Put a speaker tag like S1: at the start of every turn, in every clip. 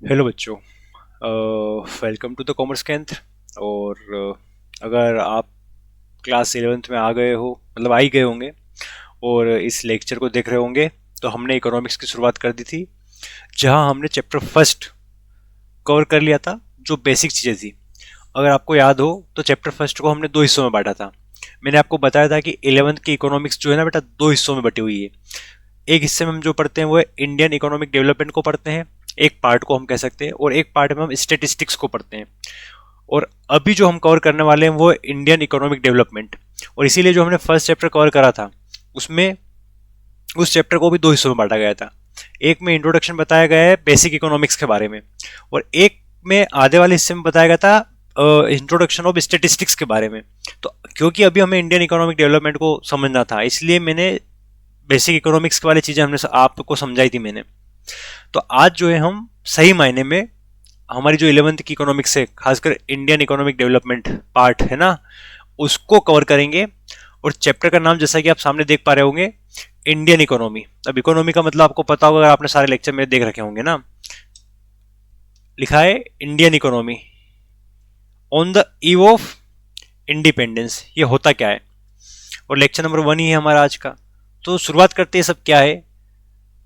S1: Hello बच्चों। Welcome to the commerce केंद्र। और अगर आप क्लास 11th में आ गए हो, मतलब आ ही गए होंगे और इस लेक्चर को देख रहे होंगे, तो हमने इकोनॉमिक्स की शुरुआत कर दी थी, जहां हमने चैप्टर फर्स्ट कवर कर लिया था, जो बेसिक चीज़ें थी। अगर आपको याद हो तो चैप्टर फर्स्ट को हमने दो हिस्सों में बांटा था। मैंने आपको बताया था कि 11th की इकोनॉमिक्स जो है ना बेटा, दो हिस्सों में बटी हुई है। एक हिस्से में हम जो पढ़ते हैं वो है इंडियन इकोनॉमिक डेवलपमेंट को पढ़ते हैं, एक पार्ट को हम कह सकते हैं, और एक पार्ट में हम स्टेटिस्टिक्स को पढ़ते हैं। और अभी जो हम कवर करने वाले हैं वो है इंडियन इकोनॉमिक डेवलपमेंट। और इसीलिए जो हमने फर्स्ट चैप्टर कवर करा था, उसमें उस चैप्टर को भी दो हिस्सों में बांटा गया था। एक में इंट्रोडक्शन बताया गया है बेसिक इकोनॉमिक्स के बारे में, और एक में आधे वाले हिस्से में बताया गया था इंट्रोडक्शन ऑफ स्टेटिस्टिक्स के बारे में। तो क्योंकि अभी हमें इंडियन इकोनॉमिक डेवलपमेंट को समझना था, इसलिए मैंने बेसिक इकोनॉमिक्स वाली चीजें हमने आपको समझाई थी मैंने। तो आज जो है हम सही मायने में हमारी जो 11th की इकोनॉमिक्स है, खासकर इंडियन इकोनॉमिक डेवलपमेंट पार्ट है ना, उसको कवर करेंगे। और चैप्टर का नाम जैसा कि आप सामने देख पा रहे होंगे, इंडियन इकोनॉमी। अब इकोनॉमी का मतलब आपको पता होगा, अगर आपने सारे लेक्चर में देख रखे होंगे ना। लिखा है Indian economy on the eve of independence. ये होता क्या है, और लेक्चर नंबर 1 ही है हमारा आज का। तो शुरुआत करते हैं सब क्या है।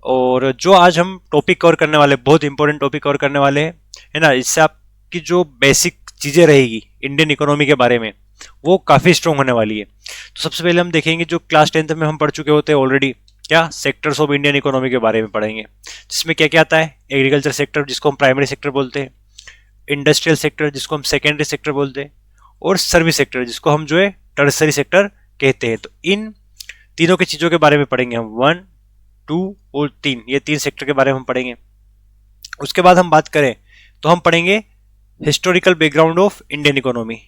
S1: और जो आज हम टॉपिक कवर करने वाले, बहुत इंपॉर्टेंट टॉपिक कवर करने वाले हैं, है ना। इससे आपकी जो बेसिक चीजें रहेगी इंडियन इकोनॉमी के बारे में, वो काफी स्ट्रॉन्ग होने वाली है। तो सबसे पहले हम देखेंगे जो क्लास 10th में हम पढ़ चुके होते हैं ऑलरेडी, क्या सेक्टर्स ऑफ इंडियन इकोनॉमी के बारे में पढ़ेंगे, जिसमें क्या क्या आता है। एग्रीकल्चर सेक्टर, जिसको हम प्राइमरी सेक्टर बोलते हैं, इंडस्ट्रियल सेक्टर, जिसको हम सेकेंडरी सेक्टर बोलते हैं, और सर्विस सेक्टर, जिसको हम जो है टर्सरी सेक्टर कहते हैं। तो इन तीनों की चीजों के बारे में पढ़ेंगे हम, 1, 2 और 3, ये 3 सेक्टर के बारे में हम पढ़ेंगे। उसके बाद हम बात करें तो हम पढ़ेंगे historical background of Indian economy.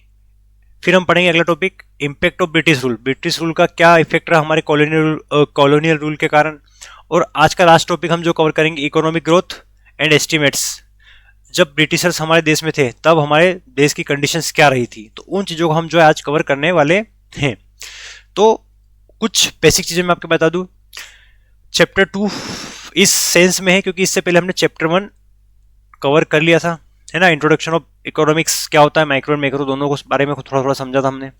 S1: फिर हम पढ़ेंगे अगला topic, impact of British rule. British rule का क्या इफेक्ट रहा हमारे कॉलोनियल रूल के कारण। और आज का लास्ट टॉपिक हम जो कवर करेंगे, इकोनॉमिक ग्रोथ एंड एस्टिमेट्स। जब ब्रिटिशर्स हमारे देश में थे, तब हमारे देश की कंडीशंस क्या रही थी। तो उन चीजों को हम जो है आज कवर करने वाले हैं। तो कुछ बेसिक चीजें मैं आपको बता दूं। चैप्टर 2 इस सेंस में है क्योंकि इससे पहले हमने चैप्टर 1 कवर कर लिया था, है ना। इंट्रोडक्शन ऑफ इकोनॉमिक्स क्या होता है, माइक्रो और मैक्रो दोनों को बारे में थोड़ा थोड़ा समझा था हमने।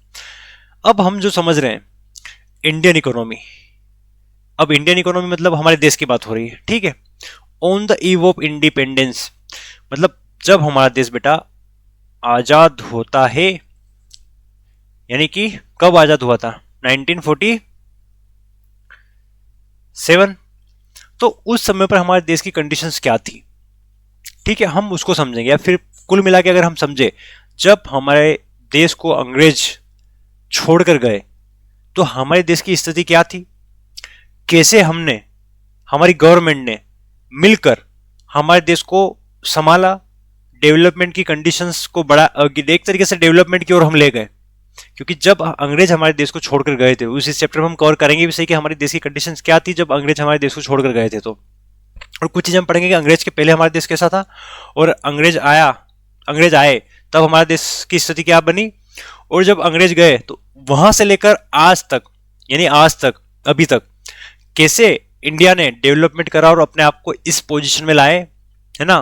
S1: अब हम जो समझ रहे हैं इंडियन इकोनॉमी। अब इंडियन इकोनॉमी मतलब हमारे देश की बात हो रही है, ठीक है। On the eve of independence, मतलब जब हमारा देश बेटा आजाद होता है, यानी कि कब आजाद हुआ था, 1947। तो उस समय पर हमारे देश की कंडीशंस क्या थी, ठीक है, हम उसको समझेंगे। या फिर कुल मिला के अगर हम समझे, जब हमारे देश को अंग्रेज छोड़कर गए, तो हमारे देश की स्थिति क्या थी, कैसे हमने, हमारी गवर्नमेंट ने मिलकर हमारे देश को संभाला, डेवलपमेंट की कंडीशंस को बड़ा एक तरीके से डेवलपमेंट की ओर हम ले गए। क्योंकि जब अंग्रेज हमारे देश को छोड़कर गए थे, उस चैप्टर में हम कवर करेंगे भी सही कि हमारे देश की कंडीशंस क्या थी जब अंग्रेज हमारे देश को छोड़कर गए थे। तो और कुछ चीजें हम पढ़ेंगे कि अंग्रेज के पहले हमारे देश कैसा था, और अंग्रेज आए तब हमारे देश की स्थिति क्या बनी, और जब अंग्रेज गए तो वहां से लेकर आज तक, यानी आज तक अभी तक कैसे इंडिया ने डेवलपमेंट करा और अपने आप को इस पोजीशन में लाए, है ना।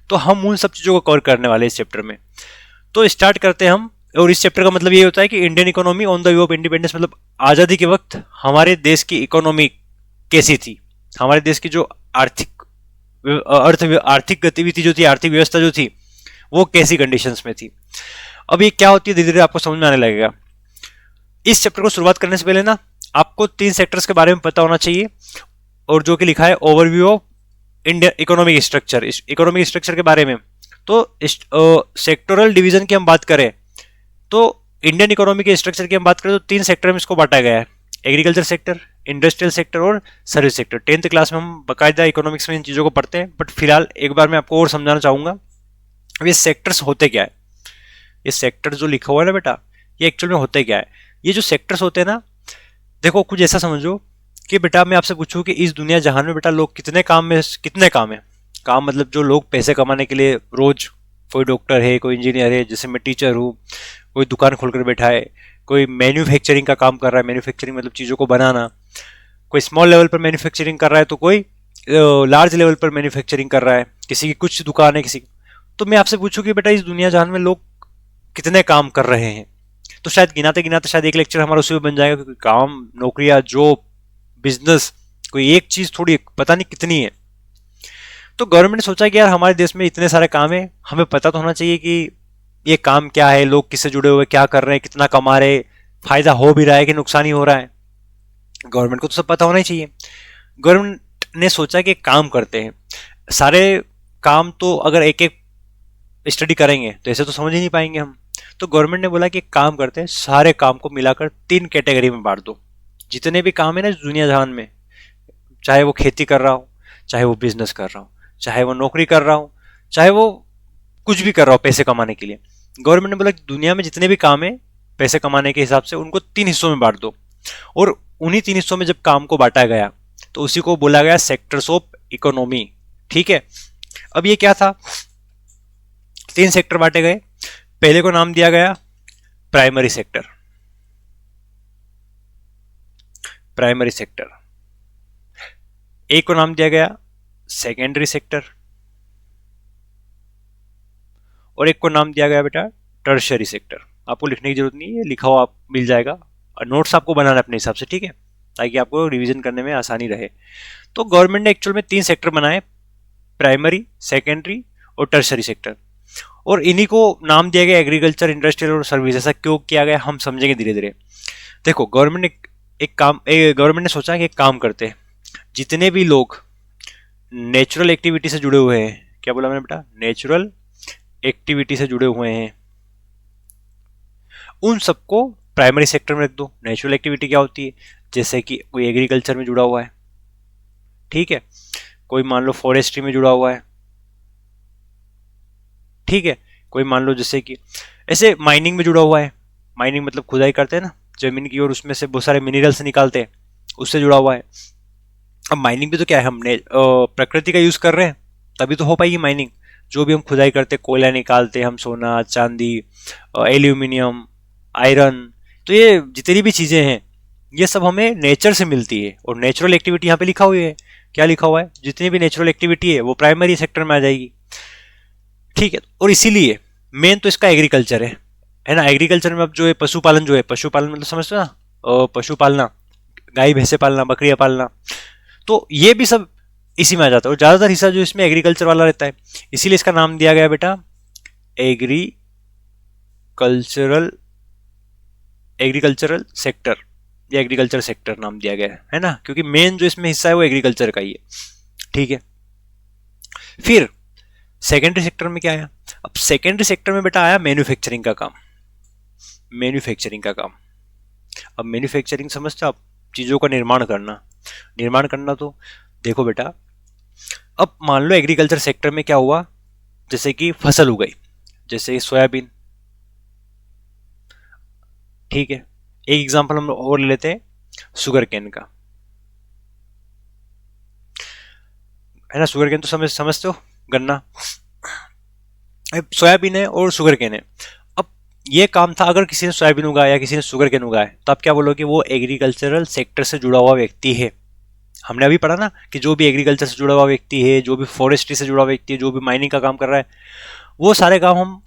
S1: तो हम उन सब चीजों को कवर करने वाले इस चैप्टर में। तो स्टार्ट करते हैं हम। और इस चैप्टर का मतलब ये होता है कि Indian economy on the view of independence, मतलब आजादी के वक्त हमारे देश की इकोनॉमी कैसी थी, हमारे देश की जो आर्थिक गतिविधि जो थी, आर्थिक व्यवस्था जो थी, वो कैसी कंडीशंस में थी। अब ये क्या होती है, धीरे धीरे आपको समझ में आने लगेगा। इस चैप्टर को शुरुआत करने से पहले ना, आपको 3 सेक्टर्स के बारे में पता होना चाहिए, और जो कि लिखा है overview of Indian economic structure. Economic structure के बारे में, तो सेक्टोरल डिवीजन की हम बात करें, तो इंडियन इकोनॉमी के स्ट्रक्चर की हम बात करें तो 3 सेक्टर में इसको बांटा गया है, एग्रीकल्चर सेक्टर, इंडस्ट्रियल सेक्टर और सर्विस सेक्टर। 10th क्लास में हम बाकायदा इकोनॉमिक्स में इन चीज़ों को पढ़ते हैं, बट फिलहाल एक बार मैं आपको और समझाना चाहूँगा। अब ये सेक्टर्स होते क्या है, ये सेक्टर जो लिखा हुआ है ना बेटा, ये एक्चुअल में होते क्या है। ये जो सेक्टर्स होते हैं ना, देखो कुछ ऐसा समझो कि बेटा मैं आपसे पूछूं कि इस दुनिया जहान में बेटा लोग कितने काम है। काम मतलब जो लोग पैसे कमाने के लिए रोज, कोई डॉक्टर है, कोई इंजीनियर है, जैसे मैं टीचर हूँ, कोई दुकान खोलकर बैठा है, कोई मैन्युफैक्चरिंग का काम कर रहा है, मैन्युफैक्चरिंग मतलब चीज़ों को बनाना, कोई स्मॉल लेवल पर मैन्युफैक्चरिंग कर रहा है, तो कोई लार्ज लेवल पर मैन्युफैक्चरिंग कर रहा है, किसी की कुछ दुकान है, किसी की। तो मैं आपसे पूछूं कि बेटा इस दुनिया जहान में लोग कितने काम कर रहे हैं, तो शायद गिनाते गिनाते शायद एक लेक्चर हमारा उसी में बन जाएगा, क्योंकि काम, नौकरियां, जॉब, बिजनेस, कोई एक चीज थोड़ी पता नहीं कितनी है। तो गवर्नमेंट ने सोचा कि यार हमारे देश में इतने सारे काम है, हमें पता तो होना चाहिए कि ये काम क्या है, लोग किससे जुड़े हुए, क्या कर रहे हैं, कितना कमा रहे, फायदा हो भी रहा है कि नुकसान ही हो रहा है। गवर्नमेंट को तो सब पता होना ही चाहिए। गवर्नमेंट ने सोचा कि एक काम करते हैं, सारे काम तो अगर एक एक स्टडी करेंगे तो ऐसे तो समझ ही नहीं पाएंगे हम। तो गवर्नमेंट ने बोला कि एक काम करते हैं, सारे काम को मिलाकर 3 कैटेगरी में बांट दो। जितने भी काम है ना इस दुनिया जहान में, चाहे वो खेती कर रहा हो, चाहे वो बिजनेस कर रहा हो, चाहे वो नौकरी कर रहा हो, चाहे वो कुछ भी कर रहा हो पैसे कमाने के लिए, गवर्नमेंट ने बोला कि दुनिया में जितने भी काम है पैसे कमाने के हिसाब से उनको 3 हिस्सों में बांट दो। और उन्हीं 3 हिस्सों में जब काम को बांटा गया तो उसी को बोला गया सेक्टर्स ऑफ इकोनॉमी। ठीक है, अब ये क्या था, 3 सेक्टर बांटे गए। पहले को नाम दिया गया प्राइमरी सेक्टर, प्राइमरी सेक्टर। एक को नाम दिया गया सेकेंडरी सेक्टर, और एक को नाम दिया गया बेटा टर्शरी सेक्टर। आपको लिखने की जरूरत नहीं है, लिखा हुआ आप मिल जाएगा, और नोट्स आपको बनाना अपने हिसाब से, ठीक है, ताकि आपको रिवीजन करने में आसानी रहे। तो गवर्नमेंट ने एक्चुअल में 3 सेक्टर बनाए, प्राइमरी, सेकेंडरी और टर्शरी सेक्टर, और इन्हीं को नाम दिया गया एग्रीकल्चर, इंडस्ट्रियल और सर्विस। ऐसा क्यों किया गया हम समझेंगे धीरे धीरे। देखो गवर्नमेंट ने सोचा कि एक काम करते हैं, जितने भी लोग नेचुरल एक्टिविटी से जुड़े हुए हैं, क्या बोला मैंने बेटा, नेचुरल एक्टिविटी से जुड़े हुए हैं, उन सबको प्राइमरी सेक्टर में रख दो। नेचुरल एक्टिविटी क्या होती है, जैसे कि कोई एग्रीकल्चर में जुड़ा हुआ है, ठीक है, कोई मान लो फॉरेस्ट्री में जुड़ा हुआ है, ठीक है, कोई मान लो जैसे कि ऐसे माइनिंग में जुड़ा हुआ है, माइनिंग मतलब खुदाई करते हैं ना जमीन की, और उसमें से बहुत सारे मिनरल्स निकालते हैं, उससे जुड़ा हुआ है। अब माइनिंग भी तो क्या है, हमने प्रकृति का यूज कर रहे हैं तभी तो हो पाएगी माइनिंग। जो भी हम खुदाई करते हैं, कोयला निकालते हैं हम, सोना, चांदी, एल्यूमिनियम, आयरन, तो ये जितनी भी चीजें हैं ये सब हमें नेचर से मिलती है। और नेचुरल एक्टिविटी यहाँ पे लिखा हुआ है, क्या लिखा हुआ है, जितनी भी नेचुरल एक्टिविटी है वो प्राइमरी सेक्टर में आ जाएगी, ठीक है। और इसीलिए मेन तो इसका एग्रीकल्चर है ना। एग्रीकल्चर में अब जो है पशुपालन, जो है पशुपालन मतलब समझते हो ना, पशु पालना, गाय भैंसे पालना, बकरियां पालना, तो ये भी सब इसी में आ जाता है। और ज्यादातर हिस्सा जो इसमें एग्रीकल्चर वाला रहता है, इसीलिए इसका नाम दिया गया बेटा एग्रीकल्चरल सेक्टर, या एग्रीकल्चर सेक्टर नाम दिया गया है ना, क्योंकि मेन जो इसमें हिस्सा है वो एग्रीकल्चर का ही है, ठीक है। फिर सेकेंडरी सेक्टर में क्या आया, अब सेकेंडरी सेक्टर में बेटा आया मैन्युफैक्चरिंग का काम, मैन्युफैक्चरिंग का काम। अब मैन्युफैक्चरिंग समझते हो आप, चीजों का निर्माण करना। तो देखो बेटा, अब मान लो एग्रीकल्चर सेक्टर में क्या हुआ, जैसे कि फसल उगाई, जैसे सोयाबीन, ठीक है। एक एग्जांपल हम और ले लेते हैं शुगर केन का, है ना। शुगर केन तो समझते हो, गन्ना, सोयाबीन है और शुगर केन है। अब ये काम था, अगर किसी ने सोयाबीन उगाया, किसी ने शुगर केन उगाया, तो आप क्या बोलोगे, वो एग्रीकल्चरल सेक्टर से जुड़ा हुआ व्यक्ति है। हमने अभी पढ़ा ना कि जो भी एग्रीकल्चर से जुड़ा हुआ व्यक्ति है, जो भी फॉरेस्ट्री से जुड़ा हुआ व्यक्ति है, जो भी माइनिंग का काम कर रहा है, वो सारे काम हम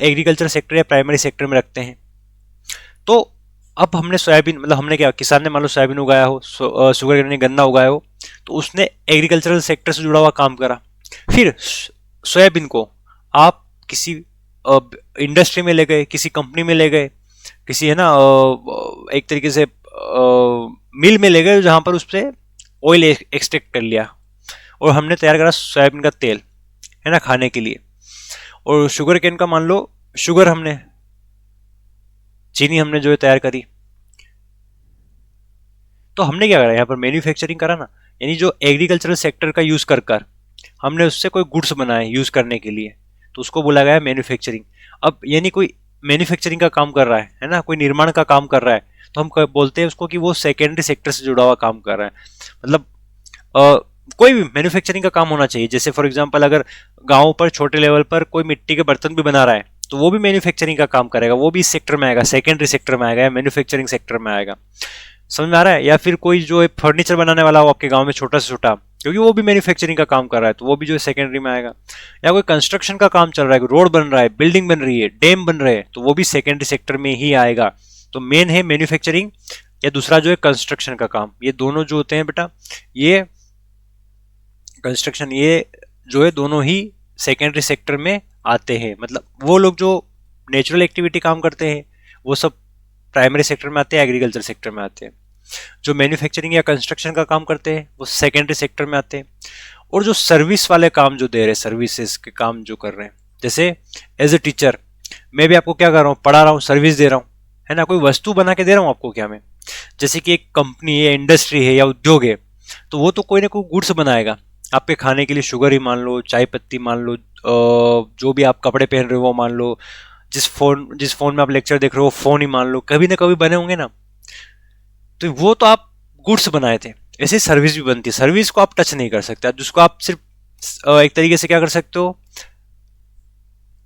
S1: एग्रीकल्चर सेक्टर या प्राइमरी सेक्टर में रखते हैं। तो अब हमने सोयाबीन, मतलब हमने क्या, किसान ने मान लो सोयाबीन उगाया हो, शुगर केन ने गन्ना उगाया हो, तो उसने एग्रीकल्चरल सेक्टर से जुड़ा हुआ काम करा। फिर सोयाबीन को आप किसी इंडस्ट्री में ले गए, किसी कंपनी में ले गए, किसी, है ना, एक तरीके से मिल में ले गए, जहां पर उससे ऑयल एक्सट्रैक्ट कर लिया, और हमने तैयार करा सोयाबीन का तेल, है ना, खाने के लिए। और शुगर केन का मान लो शुगर, हमने चीनी हमने जो है तैयार करी। तो हमने क्या करा, यहाँ पर मैन्युफैक्चरिंग करा ना, यानी जो एग्रीकल्चरल सेक्टर का यूज कर हमने उससे कोई गुड्स बनाए यूज करने के लिए, तो उसको बोला गया मैन्युफैक्चरिंग। अब यानी कोई मैन्युफैक्चरिंग का काम कर रहा है ना, कोई निर्माण का काम कर रहा है, तो हम बोलते हैं उसको कि वो सेकेंडरी सेक्टर से जुड़ा हुआ काम कर रहा है। मतलब कोई भी मैन्युफैक्चरिंग का काम होना चाहिए। जैसे फॉर एग्जांपल, अगर गांव पर छोटे लेवल पर कोई मिट्टी के बर्तन भी बना रहा है, तो वो भी मैन्युफैक्चरिंग का काम करेगा, वो भी इस सेक्टर में आएगा, सेकेंडरी सेक्टर में आएगा या मैन्युफैक्चरिंग सेक्टर में आएगा। समझ में आ रहा है। या फिर कोई जो फर्नीचर बनाने वाला हो आपके गाँव में, छोटा से छोटा, क्योंकि वो भी मैन्युफैक्चरिंग का काम कर रहा है, तो वो भी जो है सेकेंडरी में आएगा। या कोई कंस्ट्रक्शन का काम चल रहा है, कोई रोड बन रहा है, बिल्डिंग बन रही है, डैम बन रहे हैं, तो वो भी सेकेंडरी सेक्टर में ही आएगा। तो मेन है मैन्युफैक्चरिंग, या दूसरा जो है कंस्ट्रक्शन का काम। ये दोनों जो होते हैं बेटा, ये कंस्ट्रक्शन, ये जो है दोनों ही सेकेंडरी सेक्टर में आते हैं। मतलब वो लोग जो नेचुरल एक्टिविटी काम करते हैं वो सब प्राइमरी सेक्टर में आते हैं, एग्रीकल्चर सेक्टर में आते हैं। जो मैन्युफैक्चरिंग या कंस्ट्रक्शन का काम करते हैं वो सेकेंडरी सेक्टर में आते हैं। और जो सर्विस वाले काम जो दे रहे हैं, सर्विसेज के काम जो कर रहे हैं, जैसे एज ए टीचर मैं भी आपको क्या कर रहा हूँ, पढ़ा रहा हूँ, सर्विस दे रहा हूँ, है ना, कोई वस्तु बना के दे रहा हूँ आपको क्या मैं। जैसे कि एक कंपनी है, इंडस्ट्री है या उद्योग है, तो वो तो कोई ना कोई गुड्स बनाएगा आपके खाने के लिए। शुगर ही मान लो, चाय पत्ती मान लो, जो भी आप कपड़े पहन रहे हो वो मान लो, जिस फोन में आप लेक्चर देख रहे हो फोन ही मान लो, कभी ना कभी बने होंगे ना। तो वो तो आप गुड्स बनाए थे, ऐसे सर्विस भी बनती है। सर्विस को आप टच नहीं कर सकते, जिसको आप सिर्फ एक तरीके से क्या कर सकते हो,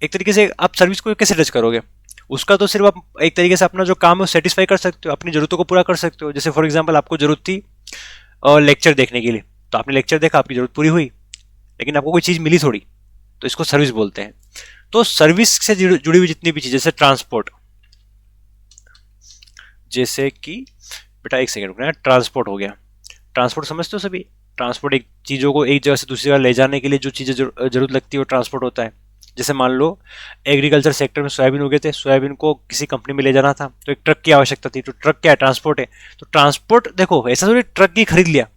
S1: एक तरीके से आप सर्विस को कैसे टच करोगे, उसका तो सिर्फ आप एक तरीके से अपना जो काम है वो सेटिस्फाई कर सकते हो, अपनी जरूरतों को पूरा कर सकते हो। जैसे फॉर एग्जाम्पल आपको जरूरत थी लेक्चर देखने के लिए, तो आपने लेक्चर देखा, आपकी जरूरत पूरी हुई, लेकिन आपको कोई चीज़ मिली थोड़ी, तो इसको सर्विस बोलते हैं। तो सर्विस से जुड़ी हुई जितनी भी चीज़, जैसे ट्रांसपोर्ट, जैसे कि बेटा एक सेकेंड रुकना है, ट्रांसपोर्ट हो गया। ट्रांसपोर्ट समझते हो सभी? ट्रांसपोर्ट एक चीज़ों को एक जगह से दूसरी जगह ले जाने के लिए जो चीज़ें जरूरत लगती है वो ट्रांसपोर्ट होता है। जैसे मान लो एग्रीकल्चर सेक्टर में सोयाबीन उगे थे, सोयाबीन को किसी कंपनी में ले जाना था, तो एक ट्रक की आवश्यकता थी। तो ट्रक क्या है? ट्रांसपोर्ट है। तो ट्रांसपोर्ट देखो, ऐसा थोड़ी ट्रक ही खरीद लिया,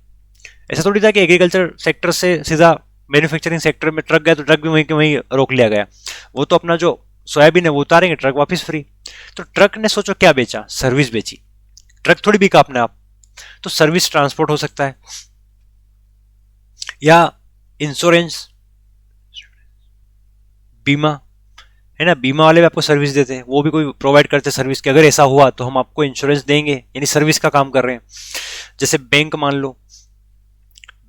S1: ऐसा थोड़ी था कि एग्रीकल्चर सेक्टर से सीधा मैन्युफैक्चरिंग सेक्टर में ट्रक गया तो ट्रक भी वहीं के वहीं रोक लिया गया। वो तो अपना जो सोयाबीन है वो उतारेंगे, ट्रक वापस फ्री। तो ट्रक ने सोचो क्या बेचा? सर्विस बेची। ट्रक थोड़ी बिका अपने आप। तो सर्विस ट्रांसपोर्ट हो सकता है, या इंश्योरेंस, बीमा, है ना, बीमा वाले भी आपको सर्विस देते हैं, वो भी कोई प्रोवाइड करते हैं सर्विस की, अगर ऐसा हुआ तो हम आपको इंश्योरेंस देंगे, यानी सर्विस का काम कर रहे हैं। जैसे बैंक मान लो,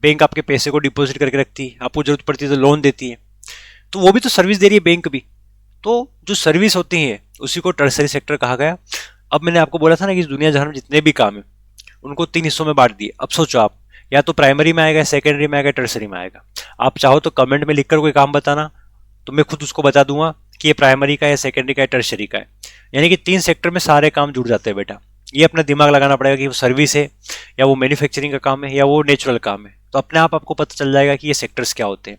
S1: बैंक आपके पैसे को डिपॉजिट करके रखती है, आपको जरूरत पड़ती है तो लोन देती है, तो वो भी तो सर्विस दे रही है बैंक भी। तो जो सर्विस होती है उसी को टर्सरी सेक्टर कहा गया। अब मैंने आपको बोला था ना कि इस दुनिया जहां में जितने भी काम है उनको 3 हिस्सों में बांट दिए। अब सोचो आप, या तो प्राइमरी में आएगा, सेकेंडरी में आएगा, टर्सरी में आएगा। आप चाहो तो कमेंट में लिखकर कोई काम बताना, तो मैं खुद उसको बता दूंगा कि ये प्राइमरी का है, सेकेंडरी का है, टर्सरी का है। यानी कि 3 सेक्टर में सारे काम जुड़ जाते हैं बेटा। ये अपना दिमाग लगाना पड़ेगा कि वो सर्विस है, या वो मैन्युफैक्चरिंग का काम है, या वो नेचुरल काम है। तो अपने आप आपको पता चल जाएगा कि ये सेक्टर्स क्या होते हैं।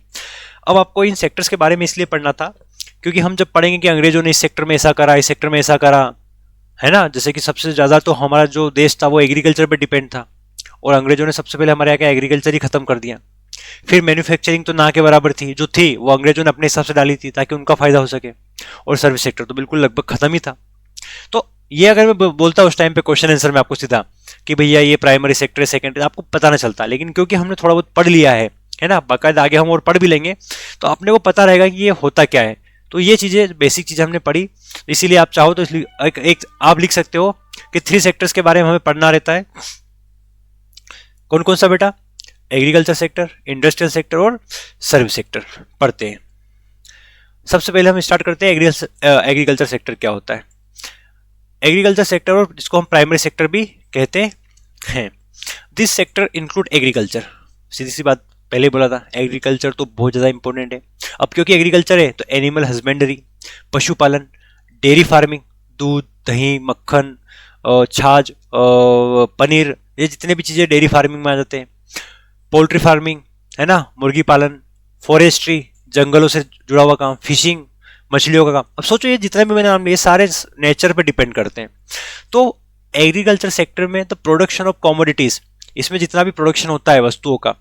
S1: अब आपको इन सेक्टर्स के बारे में इसलिए पढ़ना था क्योंकि हम जब पढ़ेंगे कि अंग्रेजों ने इस सेक्टर में ऐसा करा, इस सेक्टर में ऐसा करा, है ना, जैसे कि सबसे ज़्यादा तो हमारा जो देश था वो एग्रीकल्चर पे डिपेंड था, और अंग्रेजों ने सबसे पहले हमारे यहाँ का एग्रीकल्चर ही खत्म कर दिया। फिर मैन्युफैक्चरिंग तो ना के बराबर थी, जो थी वो अंग्रेजों ने अपने हिसाब से डाली थी ताकि उनका फायदा हो सके, और सर्विस सेक्टर तो बिल्कुल लगभग खत्म ही था। तो ये अगर मैं बोलता उस टाइम पे क्वेश्चन आंसर में आपको सीधा कि भैया ये प्राइमरी सेक्टर है, सेकेंडरी, आपको पता नहीं चलता। लेकिन क्योंकि हमने थोड़ा बहुत पढ़ लिया है ना, बाकायदा आगे हम और पढ़ भी लेंगे, तो अपने को पता रहेगा कि ये होता क्या है। तो ये चीज़ें, बेसिक चीज़ें हमने पढ़ी, इसीलिए आप चाहो तो इसलिए एक आप लिख सकते हो कि 3 सेक्टर्स के बारे में हमें पढ़ना रहता है। कौन कौन सा बेटा? एग्रीकल्चर सेक्टर, इंडस्ट्रियल सेक्टर और सर्विस सेक्टर पढ़ते हैं। सबसे पहले हम स्टार्ट करते हैं एग्रीकल्चर सेक्टर क्या होता है। एग्रीकल्चर सेक्टर, और जिसको हम प्राइमरी सेक्टर भी कहते हैं, दिस सेक्टर इंक्लूड एग्रीकल्चर। सीधी सी बात, पहले बोला था एग्रीकल्चर तो बहुत ज़्यादा इंपॉर्टेंट है। अब क्योंकि एग्रीकल्चर है तो एनिमल हस्बेंडरी, पशुपालन, डेयरी फार्मिंग, दूध, दही, मक्खन, छाछ, पनीर, ये जितने भी चीज़ें डेयरी फार्मिंग में आ जाते हैं। पोल्ट्री फार्मिंग, है ना, मुर्गी पालन, फॉरेस्ट्री, जंगलों से जुड़ा हुआ काम, फिशिंग, मछलियों का काम। अब सोचो ये जितने भी मैंने नाम लिए, ये सारे नेचर पे डिपेंड करते हैं। तो एग्रीकल्चर सेक्टर में द प्रोडक्शन ऑफ कमोडिटीज, इसमें जितना भी प्रोडक्शन होता है वस्तुओं का,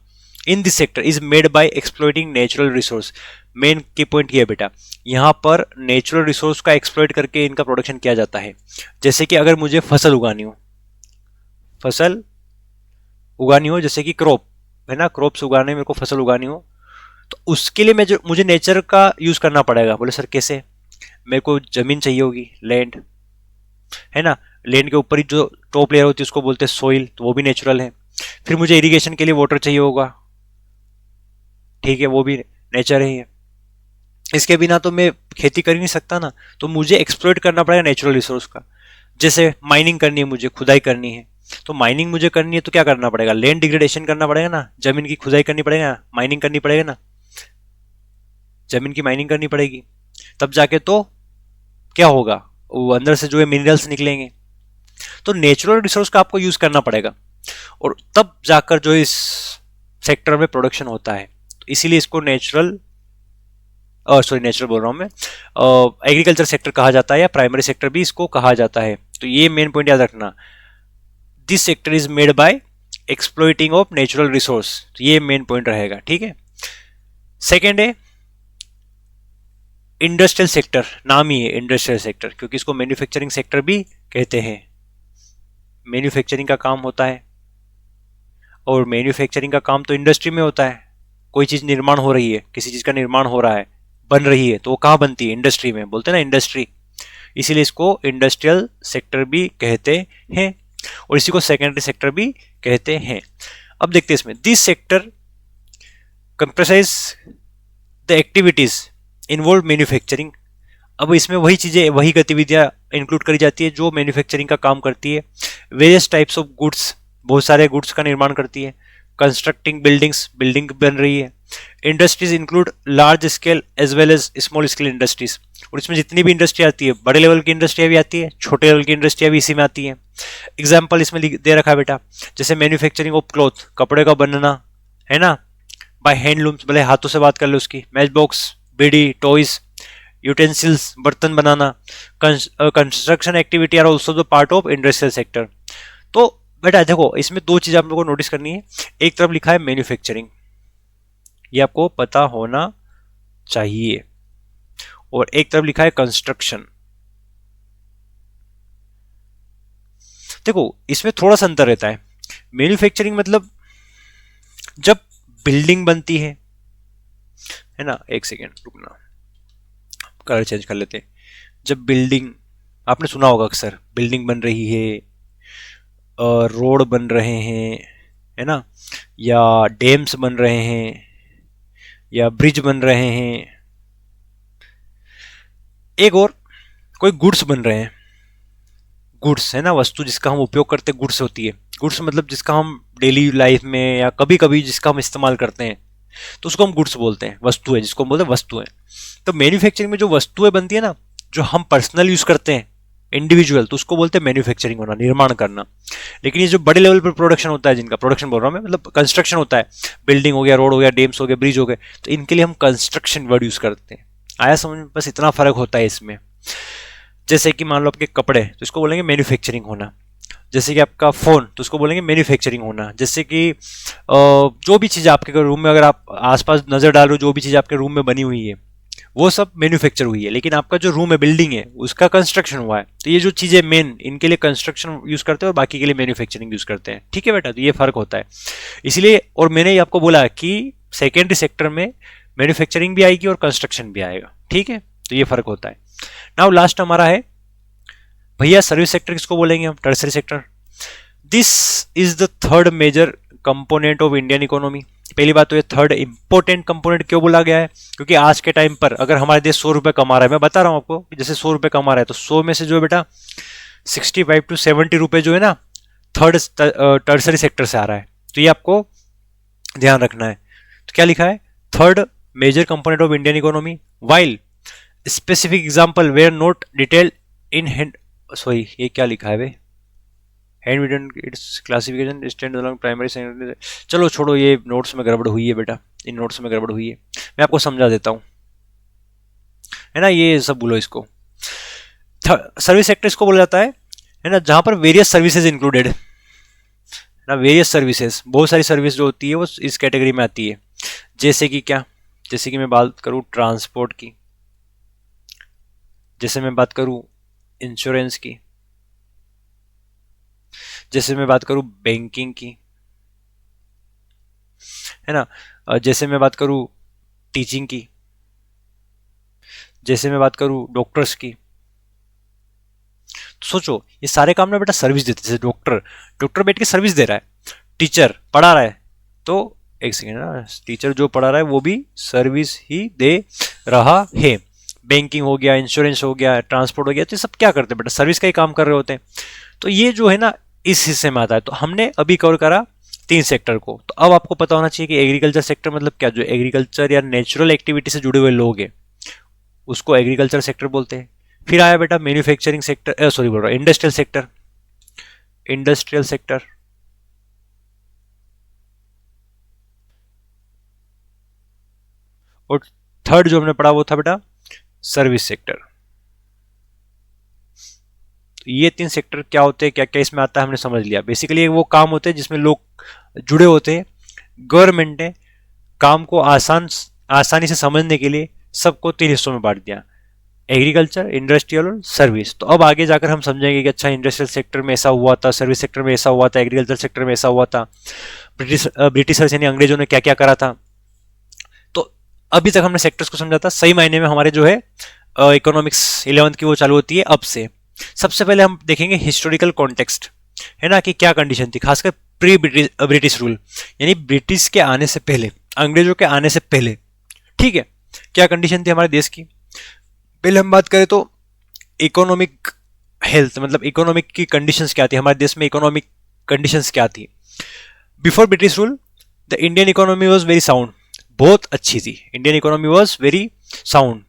S1: in this sector is made by exploiting natural resource. Main की पॉइंट ये है बेटा, यहाँ पर नेचुरल रिसोर्स का एक्सप्लॉइट करके इनका प्रोडक्शन किया जाता है। जैसे कि अगर मुझे फसल उगानी हो, जैसे कि क्रॉप, है ना, क्रॉप्स उगाने, मेरे को फसल उगानी हो, तो उसके लिए मुझे नेचर का यूज करना पड़ेगा। बोले सर कैसे? मेरे को जमीन चाहिए होगी, लैंड, है ना, लैंड के ऊपर ही जो टॉप लेयर होती है उसको बोलते हैं सोइल, तो वो भी नेचुरल है। फिर मुझे इरिगेशन के लिए वाटर चाहिए होगा, ठीक है, वो भी नेचर है। इसके बिना तो मैं खेती कर ही नहीं सकता ना, तो मुझे एक्सप्लॉइट करना पड़ेगा नेचुरल रिसोर्स का। जैसे माइनिंग करनी है, मुझे खुदाई करनी है, तो माइनिंग मुझे करनी है तो क्या करना पड़ेगा, लैंड डिग्रेडेशन करना पड़ेगा ना, जमीन की खुदाई करनी पड़ेगा, माइनिंग करनी पड़ेगा ना, जमीन की माइनिंग करनी पड़ेगी, तब जाके तो क्या होगा, वो अंदर से जो है मिनरल्स निकलेंगे। तो नेचुरल रिसोर्स का आपको यूज करना पड़ेगा और तब जाकर जो इस सेक्टर में प्रोडक्शन होता है। तो इसीलिए इसको नेचुरल नेचुरल बोल रहा हूं मैं, एग्रीकल्चर सेक्टर कहा जाता है या प्राइमरी सेक्टर भी इसको कहा जाता है। तो ये मेन पॉइंट याद रखना, this sector is made by exploiting of natural resource, तो ये मेन पॉइंट रहेगा, ठीक है। सेकेंड है इंडस्ट्रियल सेक्टर, नाम ही है इंडस्ट्रियल सेक्टर, क्योंकि इसको मैन्युफैक्चरिंग सेक्टर भी कहते हैं। मैन्युफैक्चरिंग का काम होता है और मैन्युफैक्चरिंग का काम तो इंडस्ट्री में होता है। कोई चीज निर्माण हो रही है, किसी चीज का निर्माण हो रहा है, बन रही है, तो वो कहाँ बनती है, इंडस्ट्री में, बोलते हैं ना इंडस्ट्री, इसीलिए इसको इंडस्ट्रियल सेक्टर भी कहते हैं और इसी को सेकेंडरी सेक्टर भी कहते हैं। अब देखते हैं इसमें, this sector comprise the activities involve manufacturing. अब इसमें वही चीजें, वही गतिविधियां इंक्लूड करी जाती है जो मैन्युफैक्चरिंग का काम करती है। वेरियस टाइप्स ऑफ गुड्स, बहुत सारे गुड्स का निर्माण करती है। कंस्ट्रक्टिंग बिल्डिंग्स, बिल्डिंग बन रही है। Industries include large scale as well as small scale industries, और इसमें जितनी भी इंडस्ट्री आती है, बड़े लेवल की इंडस्ट्रियां भी आती है, छोटे लेवल की इंडस्ट्रियां भी इसी में आती है। एग्जाम्पल इसमें दे रखा है बेटा, जैसे मैन्युफैक्चरिंग ऑफ क्लॉथ, कपड़े का बनना है ना, बाय हैंडलूम्स, भले हाथों से बात कर लो उसकी, मैच बॉक्स, बीड़ी, टॉयज, यूटेंसिल्स, बर्तन बनाना। Construction activity are also the part of industrial sector. तो बेटा देखो, इसमें दो चीज आप लोगों को नोटिस करनी है। एक तरफ लिखा है मैन्युफैक्चरिंग, ये आपको पता होना चाहिए, और एक तरफ लिखा है कंस्ट्रक्शन। देखो इसमें थोड़ा सा अंतर रहता है। मैन्युफैक्चरिंग मतलब जब बिल्डिंग बनती है ना, एक सेकेंड रुकना, कलर चेंज कर लेते हैं। जब बिल्डिंग, आपने सुना होगा अक्सर, बिल्डिंग बन रही है, रोड बन रहे हैं, है ना, या डैम्स बन रहे हैं, या ब्रिज बन रहे हैं, एक और कोई गुड्स बन रहे हैं। गुड्स है ना, वस्तु जिसका हम उपयोग करते हैं, गुड्स होती है। गुड्स मतलब जिसका हम डेली लाइफ में या कभी कभी जिसका हम इस्तेमाल करते हैं, तो उसको हम गुड्स बोलते हैं, वस्तु है जिसको हम बोलते हैं वस्तुएं। तो मैन्युफैक्चरिंग में जो वस्तुएं बनती है ना, जो हम पर्सनल यूज करते हैं, इंडिविजुअल, तो उसको बोलते हैं मैन्युफैक्चरिंग होना, निर्माण करना। लेकिन ये जो बड़े लेवल पर प्रोडक्शन होता है, जिनका प्रोडक्शन बोल रहा हूं मैं, मतलब कंस्ट्रक्शन होता है, बिल्डिंग हो गया, रोड हो गया, डैम्स हो गए, ब्रिज हो गए, तो इनके लिए हम कंस्ट्रक्शन वर्ड यूज करते हैं। आया समझ में? बस इतना फर्क होता है इसमें। जैसे कि मान लो आपके कपड़े, तो इसको बोलेंगे मैन्युफैक्चरिंग होना। जैसे कि आपका फोन, तो उसको बोलेंगे मैन्युफैक्चरिंग होना। जैसे कि जो भी चीज़ आपके रूम में, अगर आप आसपास नजर डाल रहे हो, जो भी चीज़ आपके रूम में बनी हुई है, वो सब मैन्युफैक्चर हुई है। लेकिन आपका जो रूम है, बिल्डिंग है, उसका कंस्ट्रक्शन हुआ है। तो ये जो चीज़ें मेन, इनके लिए कंस्ट्रक्शन यूज करते हैं और बाकी के लिए मैन्युफैक्चरिंग यूज करते हैं। ठीक है बेटा, तो ये फर्क होता है इसीलिए। और मैंने ये आपको बोला कि सेकेंडरी सेक्टर में मैन्युफैक्चरिंग भी आएगी और कंस्ट्रक्शन भी आएगा। ठीक है, तो ये फर्क होता है। नाउ लास्ट हमारा है भैया सर्विस सेक्टर, किसको बोलेंगे हम, tertiary sector. This is the third major component of Indian economy. पहली बात तो ये थर्ड इंपॉर्टेंट कंपोनेंट क्यों बोला गया है, क्योंकि आज के टाइम पर अगर हमारे देश 100 रुपए कमा रहा है, मैं बता रहा हूं आपको, जैसे 100 रुपए कमा रहा है, तो 100 में से जो है बेटा 65 to 70 रुपए जो है ना, थर्ड टर्सरी सेक्टर से आ रहा है। तो ये आपको ध्यान रखना है। तो क्या लिखा है, third major component of Indian economy, while specific example where note detail in hand, sorry ये क्या लिखा है भाई, hand written it's classification stand along primary secondary. चलो छोड़ो, ये नोट्स में गड़बड़ हुई है बेटा, इन नोट्स में गड़बड़ हुई है, मैं आपको समझा देता हूँ, है ना, ये सब बोलो इसको। सर्विस सेक्टर इसको बोला जाता है ना, जहां पर वेरियस सर्विसेज इंक्लूडेड ना, वेरियस सर्विसेज, बहुत सारी सर्विस जो होती है वो इस कैटेगरी में आती है। जैसे कि क्या, जैसे कि मैं बात करूँ ट्रांसपोर्ट की, जैसे मैं बात करूँ इंश्योरेंस की, जैसे मैं बात करूं बैंकिंग की, है ना, जैसे मैं बात करूं टीचिंग की, जैसे मैं बात करूं डॉक्टर्स की। तो सोचो ये सारे काम ना बेटा सर्विस देते हैं। जैसे डॉक्टर बैठ के सर्विस दे रहा है, टीचर पढ़ा रहा है, तो एक सेकेंड ना, टीचर जो पढ़ा रहा है वो भी सर्विस ही दे रहा है। बैंकिंग हो गया, इंश्योरेंस हो गया, ट्रांसपोर्ट हो गया, तो ये सब क्या करते हैं बेटा, सर्विस का ही काम कर रहे होते हैं। तो ये जो है ना इस हिस्से में आता है। तो हमने अभी कवर करा 3 सेक्टर को। तो अब आपको पता होना चाहिए कि एग्रीकल्चर सेक्टर मतलब क्या, जो एग्रीकल्चर या नेचुरल एक्टिविटी से जुड़े हुए लोग हैं उसको एग्रीकल्चर सेक्टर बोलते हैं। फिर आया बेटा मैन्युफैक्चरिंग सेक्टर, सॉरी बोल रहा हूँ, इंडस्ट्रियल सेक्टर, इंडस्ट्रियल सेक्टर। और थर्ड जो हमने पढ़ा वो था बेटा सर्विस सेक्टर। ये 3 सेक्टर क्या होते हैं, क्या क्या इसमें आता है, हमने समझ लिया। बेसिकली वो काम होते हैं जिसमें लोग जुड़े होते हैं। गवर्नमेंट ने काम को आसानी से समझने के लिए सबको 3 हिस्सों में बांट दिया, एग्रीकल्चर, इंडस्ट्रियल और सर्विस। तो अब आगे जाकर हम समझेंगे कि अच्छा इंडस्ट्रियल सेक्टर में ऐसा हुआ था, सर्विस सेक्टर में ऐसा हुआ था, एग्रीकल्चर सेक्टर में ऐसा हुआ था, ब्रिटिशर्स यानी अंग्रेजों ने क्या क्या करा था। तो अभी तक हमने सेक्टर्स को समझा था। सही मायने में हमारे जो है इकोनॉमिक्स 11th की वो चालू होती है अब से। सबसे पहले हम देखेंगे हिस्टोरिकल कॉन्टेक्स्ट, है ना, कि क्या कंडीशन थी, खासकर प्री ब्रिटिश रूल यानी ब्रिटिश के आने से पहले, अंग्रेजों के आने से पहले, ठीक है, क्या कंडीशन थी हमारे देश की। पहले हम बात करें तो इकोनॉमिक हेल्थ, मतलब इकोनॉमिक की कंडीशंस क्या थी हमारे देश में, इकोनॉमिक कंडीशंस क्या थी। Before British rule the Indian economy was very sound, बहुत अच्छी थी, Indian economy was very sound,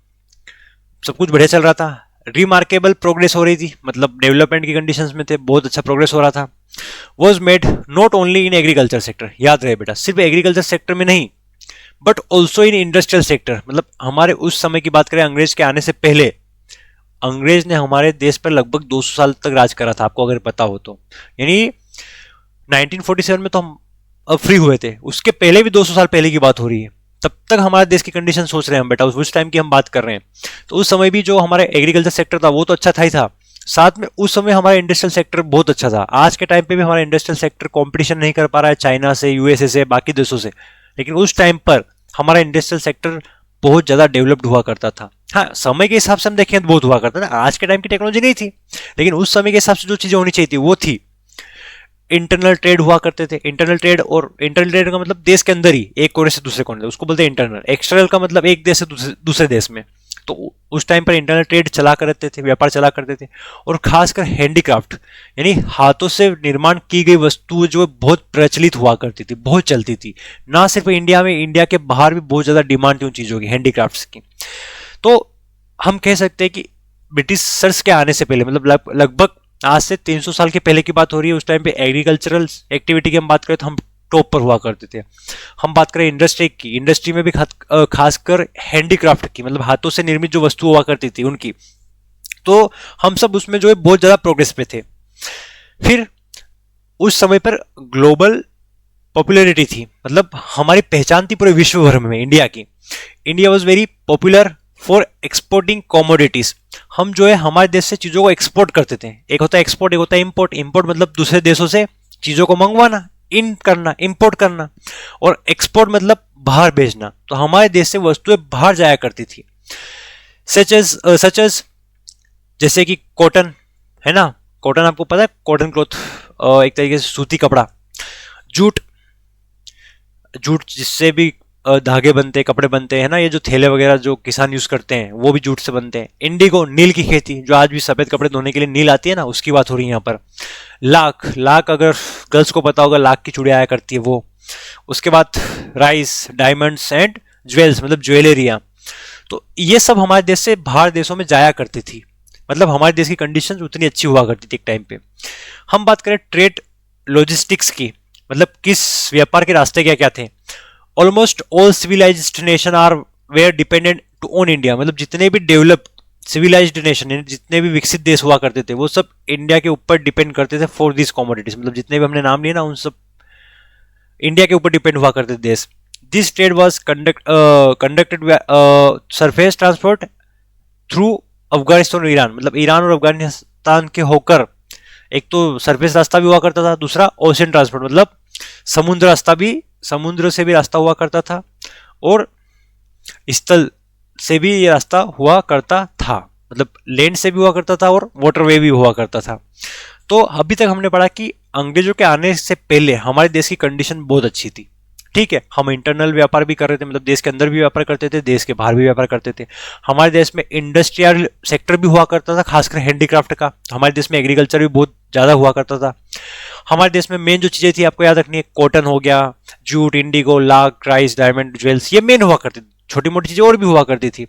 S1: सब कुछ बढ़िया चल रहा था। रिमार्केबल प्रोग्रेस हो रही थी, मतलब डेवलपमेंट की कंडीशंस में थे, बहुत अच्छा प्रोग्रेस हो रहा था। Was made not only in agriculture sector, याद रहे बेटा, सिर्फ एग्रीकल्चर सेक्टर में नहीं, but also in industrial sector. मतलब हमारे उस समय की बात करें, अंग्रेज के आने से पहले, अंग्रेज ने हमारे देश पर लगभग 200 साल तक राज करा था, आपको अगर पता हो तो। यानी 1947 में तो हम अब फ्री हुए थे, उसके पहले भी 200 साल पहले की बात हो रही है। तब तक हमारे देश की कंडीशन सोच रहे हैं हम बेटा, उस टाइम की हम बात कर रहे हैं। तो उस समय भी जो हमारा एग्रीकल्चर सेक्टर था वो तो अच्छा था ही था, साथ में उस समय हमारा इंडस्ट्रियल सेक्टर बहुत अच्छा था। आज के टाइम पे भी हमारा इंडस्ट्रियल सेक्टर कंपटीशन नहीं कर पा रहा है चाइना से, यूएसए से, बाकी देशों से, लेकिन उस टाइम पर हमारा इंडस्ट्रियल सेक्टर बहुत ज्यादा डेवलप्ड हुआ करता था। हाँ, समय के हिसाब से हम देखें तो बहुत हुआ करता था, आज के टाइम की टेक्नोलॉजी नहीं थी, लेकिन उस समय के हिसाब से जो चीजें होनी चाहिए थी वो थी। इंटरनल ट्रेड हुआ करते थे, इंटरनल ट्रेड, और इंटरनल ट्रेड का मतलब देश के अंदर ही एक कोने से दूसरे कोने, उसको बोलते हैं इंटरनल। एक्सटर्नल का मतलब एक देश से दूसरे देश में। तो उस टाइम पर इंटरनल ट्रेड चला करते थे, व्यापार चला करते थे। और खासकर हैंडीक्राफ्ट यानी हाथों से निर्माण की गई वस्तुएं जो बहुत प्रचलित हुआ करती थी, बहुत चलती थी, ना सिर्फ इंडिया में, इंडिया के बाहर भी बहुत ज्यादा डिमांड थी उन चीजों की, हैंडीक्राफ्ट्स की। तो हम कह सकते हैं कि ब्रिटिशर्स के आने से पहले, मतलब लगभग आज से 300 साल के पहले की बात हो रही है, उस टाइम पे एग्रीकल्चरल एक्टिविटी की हम बात करें तो हम टॉप पर हुआ करते थे। हम बात करें इंडस्ट्री की, इंडस्ट्री में भी खासकर हैंडीक्राफ्ट की, मतलब हाथों से निर्मित जो वस्तु हुआ करती थी उनकी, तो हम सब उसमें जो है बहुत ज्यादा प्रोग्रेस पे थे। फिर उस समय पर ग्लोबल पॉपुलैरिटी थी, मतलब हमारी पहचान थी पूरे विश्व भर में इंडिया की। India was very popular for exporting commodities. हम जो है हमारे देश से चीजों को एक्सपोर्ट करते थे। एक होता है एक्सपोर्ट, एक होता है इंपोर्ट। इंपोर्ट मतलब दूसरे देशों से चीजों को मंगवाना, इन करना, इंपोर्ट करना, और एक्सपोर्ट मतलब बाहर भेजना। तो हमारे देश से वस्तुएं बाहर जाया करती थी, सच एज जैसे कि कॉटन, है ना, कॉटन आपको पता है, कॉटन क्लॉथ, एक तरीके से सूती कपड़ा, जूट, जूट जिससे भी धागे बनते हैं, कपड़े बनते हैं ना, ये जो थैले वगैरह जो किसान यूज करते हैं वो भी जूट से बनते हैं। इंडिगो, नील की खेती, जो आज भी सफेद कपड़े धोने के लिए नील आती है ना, उसकी बात हो रही है यहाँ पर। लाख, लाख अगर गर्ल्स को पता होगा, लाख की चूड़ियां आया करती है वो। उसके बाद राइस, डायमंड्स एंड ज्वेल्स, मतलब ज्वेलरिया। तो ये सब हमारे देश से बाहर देशों में जाया करती थी, मतलब हमारे देश की कंडीशन उतनी अच्छी हुआ करती थी एक टाइम पे। हम बात करें ट्रेड लॉजिस्टिक्स की, मतलब किस व्यापार के रास्ते क्या क्या थे। Almost all civilized nation are were dependent to on India, मतलब जितने भी डेवलप्ड सिविलाइज्ड नेशन, जितने भी विकसित देश हुआ करते थे वो सब इंडिया के ऊपर डिपेंड करते थे फॉर दिस कॉमोडिटीज। मतलब जितने भी हमने नाम लिए ना, उन सब इंडिया के ऊपर डिपेंड हुआ करते थे देश। This trade was conducted surface transport through Afghanistan और ईरान, मतलब ईरान और अफगानिस्तान के होकर। एक तो सरफेस रास्ता भी हुआ करता था, दूसरा ओशियन ट्रांसपोर्ट, मतलब समुद्र रास्ता भी, समुद्र से भी रास्ता हुआ करता था, और स्थल से भी ये रास्ता हुआ करता था, मतलब लैंड से भी हुआ करता था और वाटरवे भी हुआ करता था। तो अभी तक हमने पढ़ा कि अंग्रेजों के आने से पहले हमारे देश की कंडीशन बहुत अच्छी थी, ठीक है। हम इंटरनल व्यापार भी कर रहे थे, मतलब देश के अंदर भी व्यापार करते थे, देश के बाहर भी व्यापार करते थे। हमारे देश में इंडस्ट्रियल सेक्टर भी हुआ करता था, खासकर हैंडीक्राफ्ट का। हमारे देश में एग्रीकल्चर भी बहुत ज़्यादा हुआ करता था। हमारे देश में मेन जो चीज़ें थी आपको याद रखनी है, कॉटन हो गया, jute, Indigo, lakh, rice, diamond, jewels, ये मेन हुआ करती थी। छोटी मोटी चीज़ें और भी हुआ करती थी।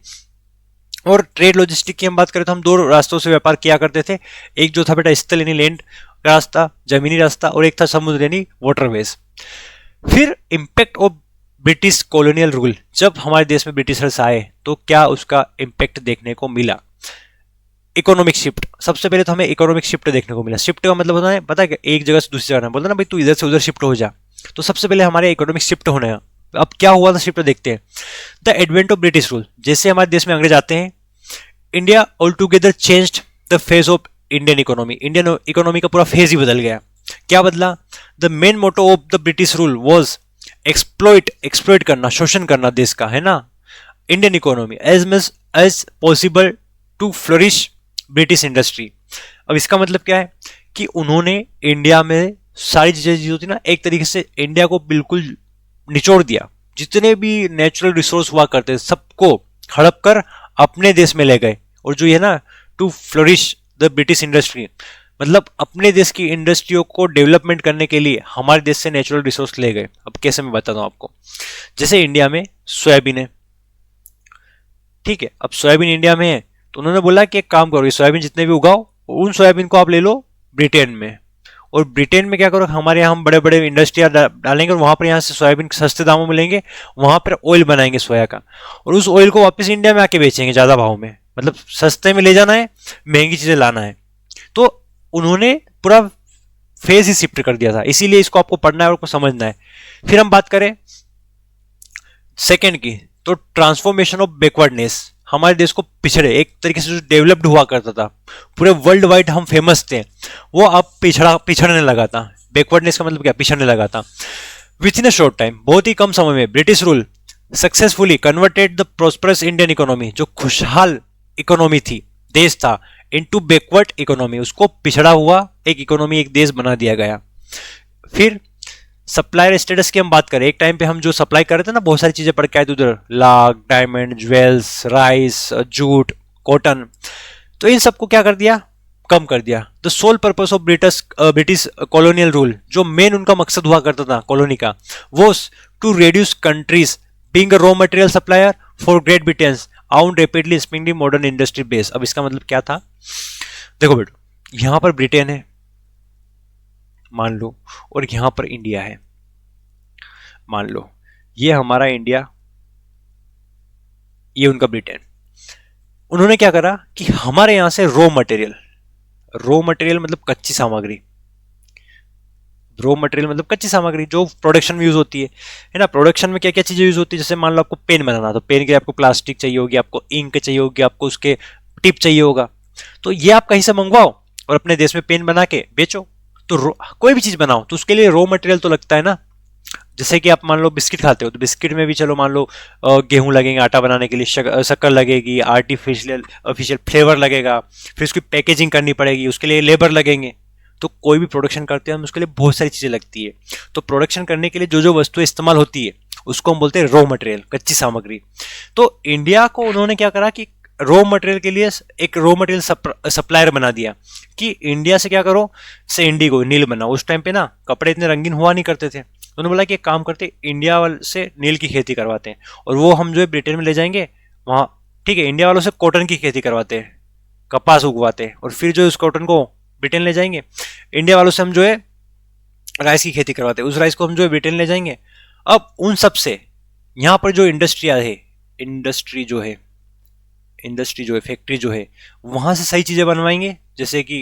S1: और ट्रेड लॉजिस्टिक की हम बात करें तो हम दो रास्तों से व्यापार किया करते थे। एक जो था बेटा स्थल यानी लैंड रास्ता, जमीनी रास्ता, और एक था समुद्र यानी वाटरवेज। फिर impact of British colonial rule, जब हमारे देश में ब्रिटिशर्स आए तो क्या उसका इम्पैक्ट देखने को मिला। इकोनॉमिक शिफ्ट, सबसे पहले तो हमें इकोनॉमिक शिफ्ट देखने को मिला। शिफ्ट का मतलब होता है पता है, एक जगह से दूसरी जगह बोलते ना भाई तू इधर से उधर शिफ्ट हो जा। तो सबसे पहले हमारे इकोनॉमिक शिफ्ट होने हैं। अब क्या हुआ था शिफ्ट देखते हैं। The advent of British rule, जैसे हमारे देश में अंग्रेज आते हैं, India altogether changed the phase of Indian economy, Indian economy का पूरा फेज ही बदल गया। क्या बदला? The main motto of the British rule was exploit करना, शोषण करना देश का, है ना, Indian economy as much as possible to flourish British industry. अब इसका मतलब क्या है कि उन्होंने इंडिया में सारी चीजें जो थी ना, एक तरीके से इंडिया को बिल्कुल निचोड़ दिया। जितने भी नेचुरल रिसोर्स हुआ करते सबको हड़प कर अपने देश में ले गए। और जो ये ना, to flourish the British industry, मतलब अपने देश की इंडस्ट्रियों को डेवलपमेंट करने के लिए हमारे देश से नेचुरल रिसोर्स ले गए। अब कैसे मैं बताता हूं आपको। जैसे इंडिया में सोयाबीन है, ठीक है, अब सोयाबीन इंडिया में है तो उन्होंने बोला कि एक काम करो, ये सोयाबीन जितने भी उगाओ उन सोयाबीन को आप ले लो ब्रिटेन में, और ब्रिटेन में क्या करो, हमारे यहाँ हम बड़े बड़े इंडस्ट्रिया डालेंगे और वहां पर यहाँ से सोयाबीन सस्ते दामों में लेंगे, वहां पर ऑयल बनाएंगे सोया का, और उस ऑयल को वापस इंडिया में आके बेचेंगे ज्यादा भाव में। मतलब सस्ते में ले जाना है, महंगी चीजें लाना है। तो उन्होंने पूरा फेज ही शिफ्ट कर दिया था, इसीलिए इसको आपको पढ़ना है और आपको समझना है। फिर हम बात करें सेकेंड की, तो ट्रांसफॉर्मेशन ऑफ बैकवर्डनेस, हमारे देश को पिछड़े एक तरीके से जो डेवलप्ड हुआ करता था, पूरे वर्ल्ड वाइड हम फेमस थे, वो अब पिछड़ने लगा था। बैकवर्डनेस का मतलब क्या? पिछड़ने लगा था। With in a short time, बहुत ही कम समय में British rule successfully converted the prosperous Indian economy, जो खुशहाल इकोनॉमी थी, देश था, इनटू बैकवर्ड इकोनॉमी, उसको पिछड़ा हुआ एक इकोनॉमी, एक देश बना दिया गया। फिर सप्लायर स्टेटस की हम बात करें, एक टाइम पे हम जो सप्लाई कर रहे थे ना, बहुत सारी चीजें पढ़ के आए थे उधर, लाख, diamond, jewels, rice, jute, cotton, तो इन सबको क्या कर दिया? कम कर दिया। The sole purpose of British colonial rule, जो मेन उनका मकसद हुआ करता था कॉलोनी का, वो to reduce countries being a raw material supplier for Great Britain own rapidly expanding modern industry base. अब इसका मतलब क्या था? देखो बेटो, यहां पर ब्रिटेन है मान लो, और यहां पर इंडिया है मान लो, ये हमारा इंडिया, ये उनका ब्रिटेन। उन्होंने क्या करा कि हमारे यहां से रॉ मटेरियल मतलब कच्ची सामग्री, रॉ मटेरियल मतलब कच्ची सामग्री जो प्रोडक्शन में यूज होती है ना। प्रोडक्शन में क्या क्या चीजें यूज होती है? जैसे मान लो आपको पेन बनाना, तो पेन के लिए आपको प्लास्टिक चाहिए होगी, आपको इंक चाहिए होगी, आपको उसके टिप चाहिए होगा। तो ये आप कहीं से मंगवाओ और अपने देश में पेन बना के बेचो। तो कोई भी चीज बनाओ तो उसके लिए रॉ मटेरियल तो लगता है ना। जैसे कि आप मान लो बिस्किट खाते हो, तो बिस्किट में भी चलो मान लो गेहूं लगेंगे आटा बनाने के लिए, शक्कर लगेगी, आर्टिफिशियल फ्लेवर लगेगा, फिर उसकी पैकेजिंग करनी पड़ेगी, उसके लिए लेबर लगेंगे। तो कोई भी प्रोडक्शन करते हैं हम, उसके लिए बहुत सारी चीजें लगती है। तो प्रोडक्शन करने के लिए जो जो वस्तुएं इस्तेमाल होती है उसको हम बोलते हैं रॉ मटेरियल, कच्ची सामग्री। तो इंडिया को उन्होंने क्या करा कि रॉ मटेरियल के लिए एक रॉ मटेरियल सप्लायर बना दिया कि इंडिया से क्या करो, से इंडिगो, नील बनाओ। उस टाइम पे ना कपड़े इतने रंगीन हुआ नहीं करते थे, उन्होंने बोला कि एक काम करते, इंडिया वाले से नील की खेती करवाते हैं और वो हम जो है ब्रिटेन में ले जाएंगे वहाँ, ठीक है। इंडिया वालों से कॉटन की खेती करवाते हैं, कपास उगवाते हैं, और फिर जो है उस कॉटन को ब्रिटेन ले जाएंगे। इंडिया वालों से हम जो है राइस की खेती करवाते हैं, उस राइस को हम जो है ब्रिटेन ले जाएंगे। अब उन सब से यहाँ पर जो इंडस्ट्री जो है फैक्ट्री जो है, वहां से सही चीजें बनवाएंगे। जैसे कि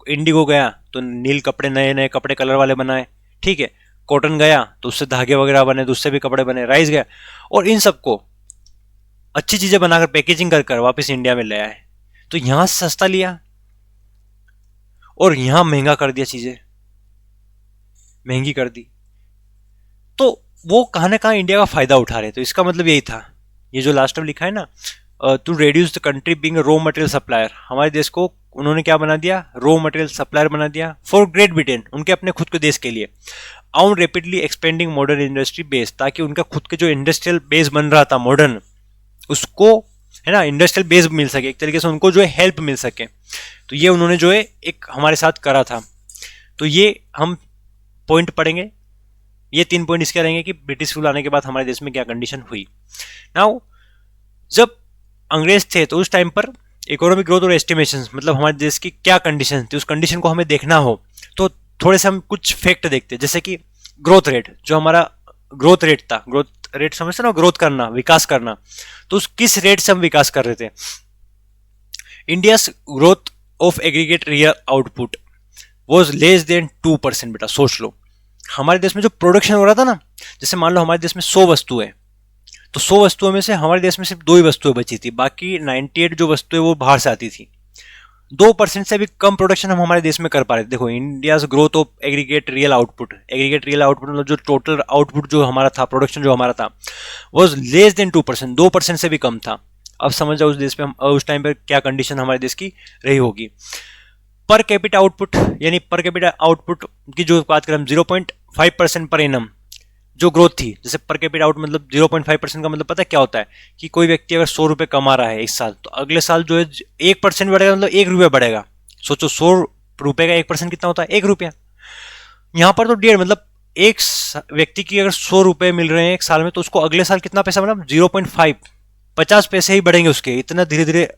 S1: इंडिगो गया तो नील कपड़े, नए नए कपड़े कलर वाले बनाए, ठीक है। कॉटन गया तो उससे धागे वगैरह बने, तो उससे भी कपड़े बने। राइस गया, और इन सबको अच्छी चीजें बनाकर पैकेजिंग कर वापस इंडिया में ले आए। तो यहां से सस्ता लिया और यहां महंगा कर दिया, चीजें महंगी कर दी। तो वो कहां ना कहां इंडिया का फायदा उठा रहे। तो इसका मतलब यही था, ये जो लास्ट में लिखा है ना, to reduce the country being raw material supplier, हमारे देश को उन्होंने क्या बना दिया? रॉ मटेरियल सप्लायर बना दिया फॉर ग्रेट ब्रिटेन, उनके अपने खुद के देश के लिए। आउन rapidly expanding modern industry base, ताकि उनका खुद के जो इंडस्ट्रियल बेस बन रहा था मॉडर्न, उसको है ना इंडस्ट्रियल बेस मिल सके, एक तरीके से उनको जो है हेल्प मिल सके। तो ये उन्होंने जो है एक हमारे साथ करा था। तो ये हम पॉइंट पढ़ेंगे, ये 3 पॉइंट इसके रहेंगे कि ब्रिटिश रूल आने के बाद हमारे देश में क्या कंडीशन हुई। नाउ जब अंग्रेज थे तो उस टाइम पर इकोनॉमिक ग्रोथ और एस्टिमेशन मतलब हमारे देश की क्या कंडीशन थी, उस कंडीशन को हमें देखना हो तो थोड़े से हम कुछ फैक्ट देखते हैं। जैसे कि ग्रोथ रेट, जो हमारा ग्रोथ रेट था, ग्रोथ रेट समझते ना, ग्रोथ करना, विकास करना, तो उस किस रेट से हम विकास कर रहे थे। India growth of aggregate real output was less than 2%। बेटा सोच लो, हमारे देश में जो प्रोडक्शन हो रहा था ना, जैसे मान लो हमारे देश में 100 वस्तु है, तो 100 वस्तुओं में से हमारे देश में सिर्फ 2 ही वस्तुएं बची थी, बाकी 98 जो वस्तुएं वो बाहर से आती थी। 2% से भी कम प्रोडक्शन हम हमारे देश में कर पा रहे थे। देखो, India growth of aggregate real output, aggregate real output मतलब जो टोटल आउटपुट जो हमारा था, प्रोडक्शन जो हमारा था, वॉज लेस देन 2%, 2% से भी कम था। अब समझ जाओ उस देश पे हम उस टाइम पे क्या कंडीशन हमारे देश की रही होगी। पर कैपिटा आउटपुट, यानी पर कैपिटा आउटपुट की जो बात करें हम, 0.5% पर एनम जो ग्रोथ थी। जैसे पर कैपिटा आउट मतलब 0.5% का मतलब पता है क्या होता है कि कोई व्यक्ति अगर 100 रुपये कमा रहा है इस साल, तो अगले साल जो है 1% बढ़ेगा, मतलब 1 रुपया बढ़ेगा। सोचो 100 रुपये का 1% कितना होता है, 1 रुपया। यहाँ पर तो 1.5, मतलब एक व्यक्ति की अगर 100 रुपये मिल रहे हैं एक साल में, तो उसको अगले साल कितना पैसा मतलब 0.5, 50 पैसे ही बढ़ेंगे उसके। इतना धीरे धीरे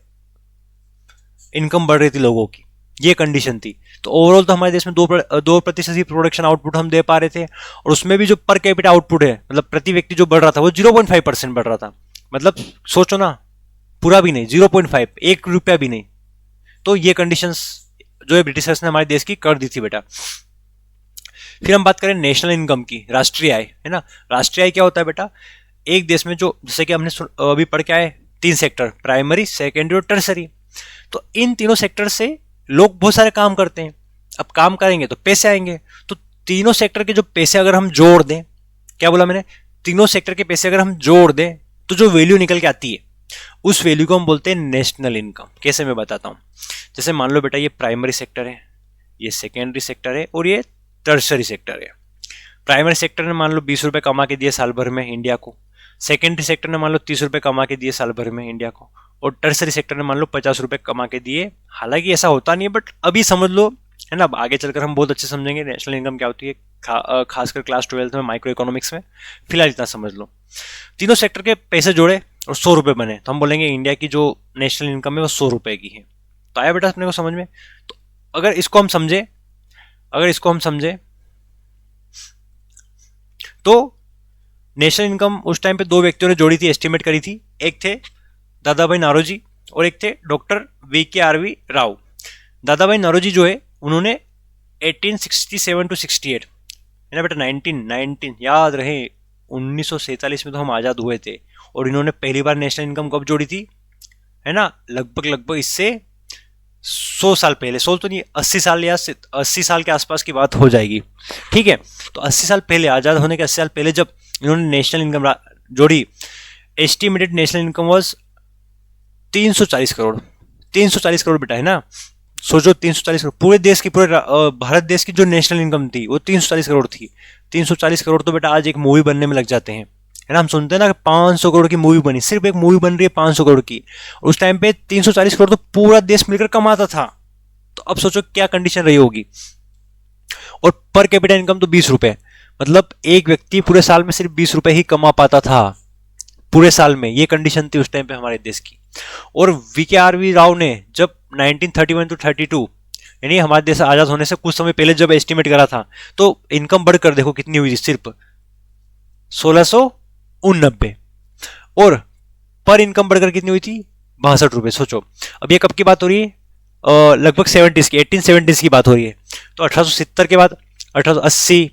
S1: इनकम बढ़ रही थी लोगों की, ये कंडीशन थी। तो ओवरऑल तो हमारे देश में 2% ही प्रोडक्शन आउटपुट हम दे पा रहे थे, और उसमें भी जो पर कैपिटा आउटपुट है, मतलब प्रति व्यक्ति जो बढ़ रहा था, वो 0.5% बढ़ रहा था। मतलब सोचो ना, पूरा भी नहीं, 0.5, 1 रुपया भी नहीं। तो ये कंडीशंस जो है ब्रिटिशर्स ने हमारे देश की कर दी थी बेटा। फिर हम बात करें नेशनल इनकम की, राष्ट्रीय आय, है ना। राष्ट्रीय आय क्या होता है बेटा, एक देश में जो, जैसे कि हमने अभी पढ़ के आए, 3 सेक्टर, प्राइमरी, सेकेंडरी और टर्सरी। तो इन तीनों सेक्टर से लोग बहुत सारे काम करते हैं। अब काम करेंगे तो पैसे आएंगे, तो तीनों सेक्टर के जो पैसे अगर हम जोड़ दें, क्या बोला मैंने, तीनों सेक्टर के पैसे अगर हम जोड़ दें तो जो वैल्यू निकल के आती है, उस वैल्यू को हम बोलते हैं नेशनल इनकम। कैसे, मैं बताता हूं। जैसे मान लो बेटा, ये प्राइमरी सेक्टर है, ये सेकेंडरी सेक्टर है, और ये टर्सरी सेक्टर है। प्राइमरी सेक्टर ने मान लो 20 रुपए कमा के दिए साल भर में इंडिया को, सेकेंडरी सेक्टर ने मान लो 30 रुपए कमा के दिए साल भर में इंडिया को, और टर्सरी सेक्टर ने मान लो 50 रुपए कमा के दिए। हालांकि ऐसा होता नहीं है, बट अभी समझ लो, है ना। आगे चलकर हम बहुत अच्छे समझेंगे नेशनल इनकम क्या होती है, खासकर क्लास 12 में, माइक्रो इकोनॉमिक्स में। फिलहाल इतना समझ लो, तीनों सेक्टर के पैसे जोड़े और 100 रुपए बने, तो हम बोलेंगे इंडिया की जो नेशनल इनकम है वो 100 रुपए की है। तो आया बेटा अपने को समझ में। तो अगर इसको हम समझे तो नेशनल इनकम उस टाइम पे 2 व्यक्तियों ने जोड़ी थी, एस्टिमेट करी थी। एक थे दादा भाई नारोजी और एक थे डॉक्टर VKRV राव। दादा भाई नारोजी जो है, उन्होंने 1867 to 68, है ना बेटा, 19 याद रहे, 1947 में तो हम आज़ाद हुए थे, और इन्होंने पहली बार नेशनल इनकम कब जोड़ी थी, है ना, लगभग इससे 100 साल पहले, 100 तो नहीं, 80 साल या 80 साल के आसपास की बात हो जाएगी, ठीक है। तो 80 साल पहले, आज़ाद होने के 80 साल पहले जब इन्होंने नेशनल इनकम जोड़ी, estimated national income was 340 crore. 340 crore बेटा, है ना। सोचो 340 करोड़, पूरे देश की, पूरे भारत देश की जो नेशनल इनकम थी वो 340 करोड़ थी। 340 करोड़ तो बेटा आज एक मूवी बनने में लग जाते हैं, है ना। हम सुनते हैं ना कि 500 करोड़ की मूवी बनी, सिर्फ एक मूवी बन रही है 500 करोड़ की। उस टाइम पे 340 करोड़ तो पूरा देश मिलकर कमाता था। तो अब सोचो क्या कंडीशन रही होगी। और पर कैपिटा इनकम तो 20 रुपए, मतलब एक व्यक्ति पूरे साल में सिर्फ 20 रुपए ही कमा पाता था पूरे साल में। ये कंडीशन थी उस टाइम पे हमारे देश की। और VKRV राव ने जब 1931 to 32, यानी हमारे देश आजाद होने से कुछ समय पहले जब एस्टिमेट करा था, तो इनकम बढ़कर देखो कितनी हुई, सिर्फ 1689, और पर इनकम बढ़कर कितनी हुई थी, 62 रुपए। सोचो अब ये कब की बात हो रही है, लगभग 70s की, 1870s की बात हो रही है। तो 1870 के बाद 1880,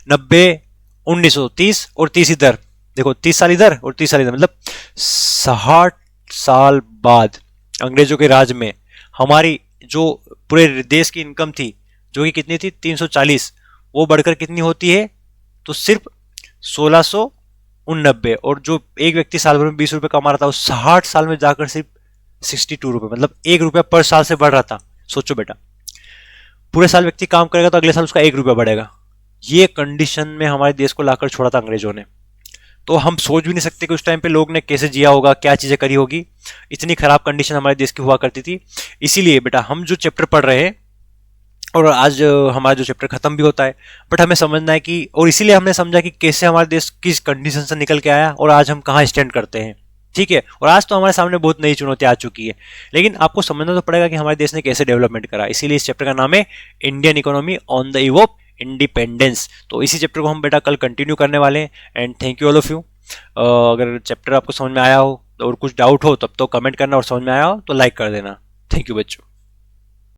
S1: 90, 1930 और 30 इधर, देखो 30 साल इधर और 30 साल इधर, मतलब 60 साल बाद अंग्रेजों के राज में हमारी जो पूरे देश की इनकम थी, जो कि कितनी थी 340, वो बढ़कर कितनी होती है, तो सिर्फ 1689। और जो एक व्यक्ति साल भर में 20 रुपए कमा रहा था, वो 60 साल में जाकर सिर्फ 62 रुपए, मतलब 1 रुपया पर साल से बढ़ रहा था। सोचो बेटा, पूरे साल व्यक्ति काम करेगा तो अगले साल उसका 1 रुपया बढ़ेगा। ये कंडीशन में हमारे देश को लाकर छोड़ा था अंग्रेजों ने। तो हम सोच भी नहीं सकते कि उस टाइम पे लोग ने कैसे जिया होगा, क्या चीजें करी होगी। इतनी खराब कंडीशन हमारे देश की हुआ करती थी। इसीलिए बेटा हम जो चैप्टर पढ़ रहे हैं और आज हमारा जो चैप्टर खत्म भी होता है, बट हमें समझना है कि, और इसीलिए हमने समझा कि कैसे हमारा देश किस कंडीशन से निकल के आया और आज हम कहाँ स्टैंड करते हैं। ठीक है, और आज तो हमारे सामने बहुत नई चुनौती आ चुकी है, लेकिन आपको समझना तो पड़ेगा कि हमारे देश ने कैसे डेवलपमेंट करा। इसीलिए इस चैप्टर का नाम है Indian economy on the eve of independence. तो इसी चैप्टर को हम बेटा कल कंटिन्यू करने वाले हैं। And thank you all of you. अगर चैप्टर आपको समझ में आया हो और कुछ डाउट हो तब तो कमेंट करना, और समझ में आया हो तो लाइक कर देना। थैंक यू बच्चों।